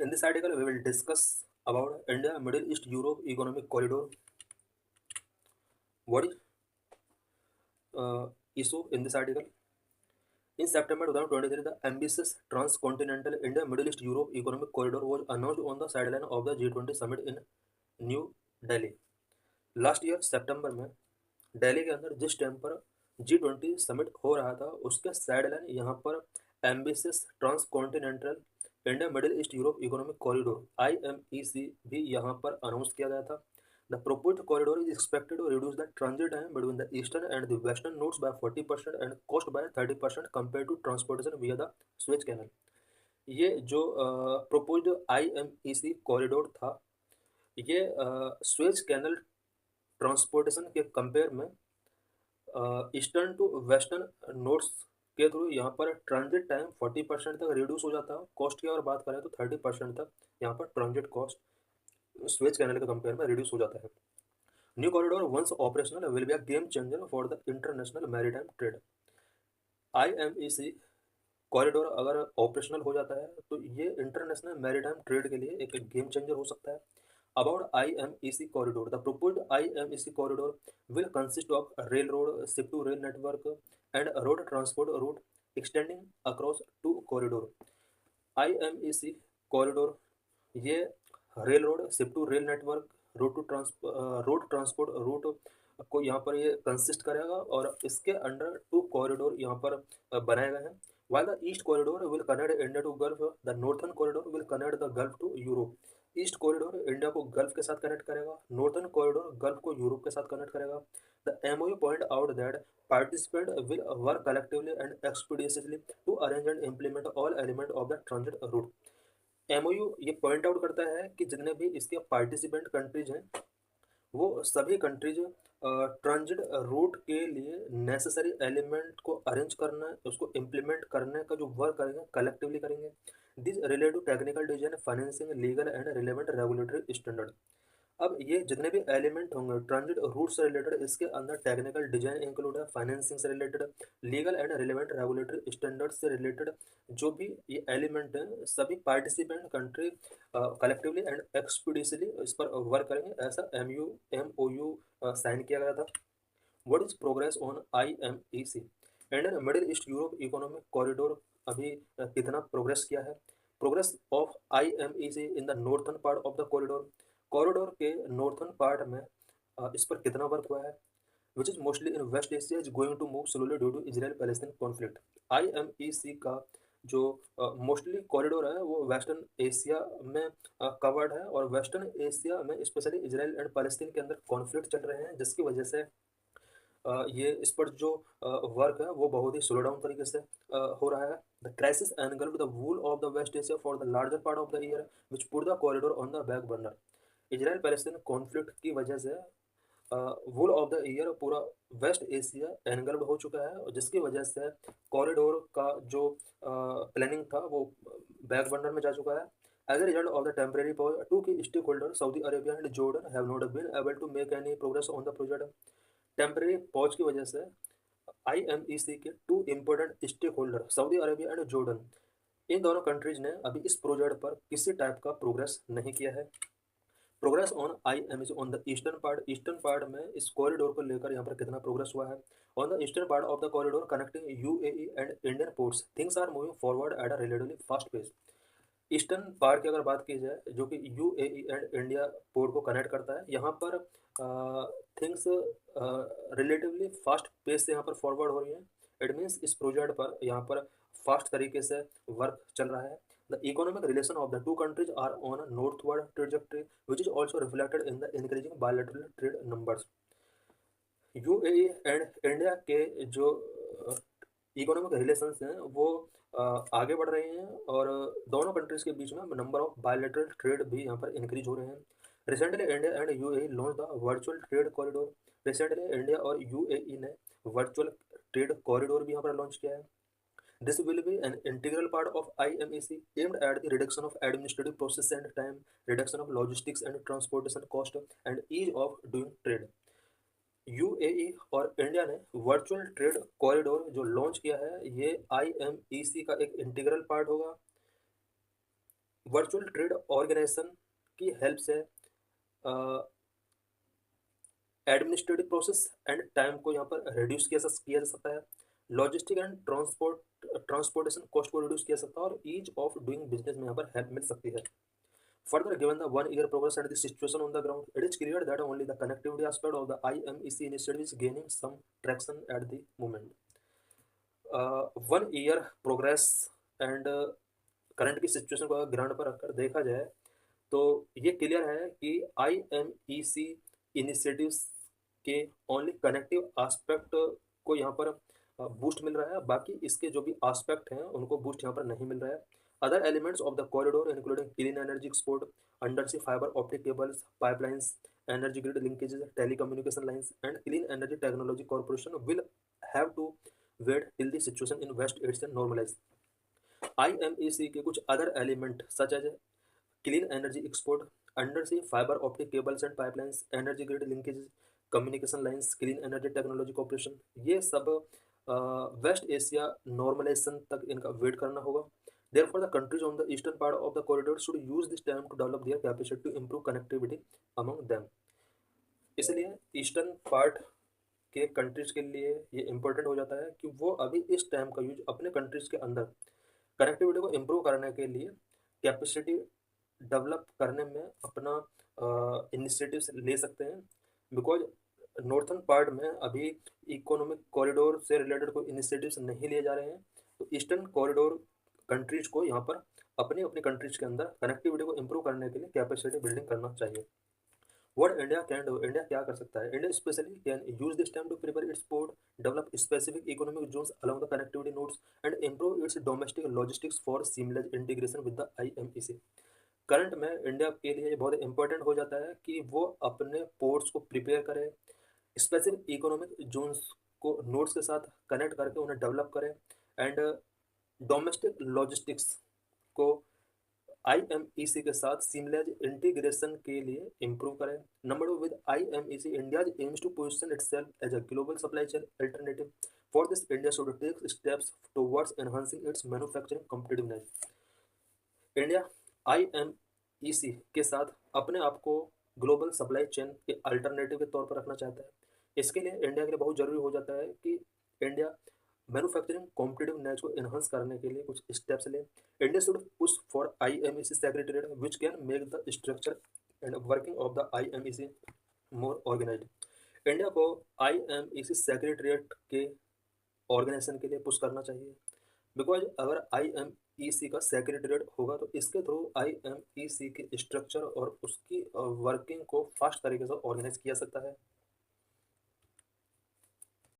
In this article, we will discuss about India, Middle East, Europe Economic Corridor. What is issue in this article? In September 2023, the ambitious transcontinental India, Middle East, Europe Economic Corridor was announced on the sideline of the G20 summit in New Delhi. Last year सितंबर में दिल्ली के अंदर जिस time पर G20 summit हो रहा था उसके साइडलाइन यहाँ पर ambitious transcontinental India Middle East Europe economic corridor IMEC भी यहाँ पर अनाउंस किया गया था। The proposed corridor is expected to reduce the transit time between the eastern and the western nodes by 40% and cost by 30% compared to transportation via the Suez Canal। ये जो proposed IMEC corridor था ये Suez canal transportation के compare में eastern to western nodes के through यहाँ पर transit time 40% तक रिड्यूस हो जाता है। कॉस्ट की अगर बात करें तो 30% तक यहाँ पर ट्रांजिट कॉस्ट स्वेज कैनल के कंपेयर में रिड्यूस हो जाता है। New corridor once operational will be a game changer for the international maritime trade. IMEC corridor अगर ऑपरेशनल हो जाता है तो ये इंटरनेशनल मैरीटाइम ट्रेड के लिए एक गेम चेंजर हो सकता है। About IMEC corridor, the proposed IMEC corridor will consist of railroad, ship-to-rail network, and road transport route extending across two corridor। IMEC corridor ये rail road, ship to rail network, road transport route को यहाँ पर ये consist करेगा और इसके under to corridor यहाँ पर बनाए गए हैं। While the east corridor will connect India to Gulf, the northern corridor will connect the Gulf to Europe। East corridor India को गल्फ के साथ कनेक्ट करेगा, नॉर्थर्न कॉरिडोर गल्फ को यूरोप के साथ कनेक्ट करेगा। The MOU point out that participant will work collectively and expediently to arrange and implement all element of the transit route. MOU ये point out करता है कि जितने भी इसके पार्टिसिपेंट कंट्रीज हैं वो सभी कंट्रीज ट्रांजिट रूट के लिए नेसेसरी एलिमेंट को अरेंज करना उसको इम्प्लीमेंट करने का जो वर्क करेंगे कलेक्टिवली करेंगे। This relate to technical design financing legal and relevant regulatory standard. अब ये जितने भी एलिमेंट होंगे ट्रांजिट रूट से रिलेटेड इसके अंदर टेक्निकल डिजाइन इंक्लूड है, फाइनेंसिंग से related, legal and relevant regulatory standard से रिलेटेड जो भी ये एलिमेंट हैं सभी पार्टिसिपेंट कंट्री कलेक्टिवली एंड एक्सपीडियसली इस पर वर्क करेंगे, ऐसा MOU साइन किया गया था। What is progress on IMEC? Indian Middle East Europe economic corridor अभी कितना प्रोग्रेस किया है? Progress of IMEC in the northern part of the corridor, corridor के नॉर्थन पार्ट में इस पर कितना वर्क हुआ है? Which is mostly in West Asia is going to move slowly due to Israel Palestine conflict. IMEC का जो mostly corridor है वो वेस्टर्न एशिया में कवर्ड है और वेस्टर्न एशिया में स्पेशली इजराइल एंड पैलेस्टीन के अंदर कॉन्फ्लिक्ट चल रहे हैं जिसकी वजह से ये इस पर जो वर्क है वो बहुत ही स्लो डाउन तरीके से हो रहा है। The crisis engulfed the whole of the West Asia for the larger part of the year which put the corridor on the back burner. Israel Palestine conflict की वजह से वूल ऑफ द ईयर पूरा West Asia engulfed हो चुका है और जिसकी वजह से कॉरिडोर का जो प्लानिंग था वो बैक बर्नर में जा चुका है। As a result of the temporary pause, two key stakeholders, Saudi Arabia and Jordan, have not been able to make any progress on the project। Temporary pause की वजह से IMEC के two important stakeholder Saudi Arabia and Jordan इन दोनों countries ने अभी इस project पर किसी टाइप का प्रोग्रेस नहीं किया है। Progress on IMEC on the eastern part में इस कॉरिडोर को लेकर यहाँ पर कितना प्रोग्रेस हुआ है? On the eastern part of the corridor connecting UAE and Indian ports things are moving forward at a relatively fast pace. Eastern part की अगर बात की जाए जो कि UAE एंड इंडिया पोर्ट को कनेक्ट करता है यहाँ पर थिंग्स रिलेटिवली फास्ट पेस से यहाँ पर फॉरवर्ड हो रही है। इट मीन्स इस प्रोजेक्ट पर यहाँ पर फास्ट तरीके से वर्क चल रहा है। The economic relation of the two countries are on northward trajectory which is also reflected in the increasing bilateral trade numbers. UAE and India के जो इकोनॉमिक रिलेशंस हैं वो आगे बढ़ रहे हैं और दोनों कंट्रीज के बीच में नंबर ऑफ बायलैटरल ट्रेड भी यहाँ पर इंक्रीज हो रहे हैं। Recently India and UAE launch the virtual trade corridor. Recently India और UAE ने वर्चुअल ट्रेड कॉरिडोर भी यहाँ पर लॉन्च किया है। This will be an integral part of IMEC aimed at the reduction of administrative process and time, reduction of logistics and transportation cost and ease of doing trade. UAE और India ने virtual trade corridor जो launch किया है ये IMEC का एक integral part होगा virtual trade organisation की हेल्प से एडमिनिस्ट्रेटिव प्रोसेस एंड टाइम को यहाँ पर रिड्यूस किया जा सकता है। लॉजिस्टिक एंड ट्रांसपोर्टेशन कॉस्ट को रिड्यूस किया जा सकता है और ईज ऑफ डूइंग बिजनेस में यहाँ पर हेल्प मिल सकती है। Further, given the 1 year progress and the situation on the ground, it is clear that only the connectivity aspect of the IMEC initiative is gaining some traction at the moment. 1 year progress and current की situation को अगर ground पर रखकर देखा जाए तो ये clear है कि IMEC इनिशिएटिव्स के ओनली कनेक्टिव आस्पेक्ट को यहाँ पर बूस्ट मिल रहा है, बाकी इसके जो भी आस्पेक्ट हैं उनको बूस्ट यहाँ पर नहीं मिल रहा है। Other elements of the corridor including clean energy export, undersea fibre optic cables, pipelines, energy grid linkages, telecommunication lines and clean energy technology corporation will have to wait till the situation in west it's normalise. IMEC के कुछ other element such as clean energy export, undersea fibre optic cables and pipelines, energy grid linkages, communication lines, clean energy technology corporation, ये सब waste Asia normalisation तक इनका wait करना होगा। Therefore, the countries on the eastern part of the corridor should use this time to develop their capacity to improve connectivity among them. इसलिए eastern part के countries के लिए ये इम्पोर्टेंट हो जाता है कि वो अभी इस टाइम का यूज अपने कंट्रीज के अंदर कनेक्टिविटी को इम्प्रूव करने के लिए कैपेसिटी डेवलप करने में अपना इनिशिएटिव्स ले सकते हैं। बिकॉज नॉर्थन पार्ट में अभी इकोनॉमिक कॉरिडोर से रिलेटेड कोई इनिशिएटिव्स नहीं लिए जा रहे हैं, तो ईस्टर्न कॉरिडोर कंट्रीज को यहाँ पर अपनी अपनी कंट्रीज के अंदर कनेक्टिविटी को इम्प्रूव करने के लिए कैपेसिटी बिल्डिंग करना चाहिए। What India can do, India क्या कर सकता है? India specially can use this time to prepare its port, develop specific economic zones along the connectivity nodes and improve its domestic logistics for seamless integration with the IMEC। Current में India के लिए ये बहुत important हो जाता है कि वो अपने पोर्ट्स को प्रिपेयर करे, स्पेसिफिक इकोनॉमिक जोन्स को नोड्स के साथ कनेक्ट करके उन्हें डेवलप करें एंड डोमेस्टिक लॉजिस्टिक्स को IMEC के साथ सीमलेस इंटीग्रेशन के लिए इम्प्रूव करें। Number 2, with IMEC India aims to position itself as a global supply chain alternative. For this India should take steps towards enhancing its manufacturing competitiveness. India IMEC के साथ अपने आप को ग्लोबल सप्लाई चेन के alternative के तौर पर रखना चाहता है। इसके लिए इंडिया के लिए बहुत ज़रूरी हो जाता है कि इंडिया मैन्युफैक्चरिंग कॉम्पिटिटिवनेस को इन्हांस करने के लिए कुछ स्टेप्स ले। India should push for IMEC secretariat which can make the structure and working of the IMEC more organised. India को IMEC सेक्रेटरीट के ऑर्गेनाइजेशन के लिए पुश करना चाहिए, बिकॉज अगर IMEC का सेक्रेटरीट होगा तो इसके थ्रू IMEC के स्ट्रक्चर और उसकी वर्किंग को फास्ट तरीके से ऑर्गेनाइज किया सकता है।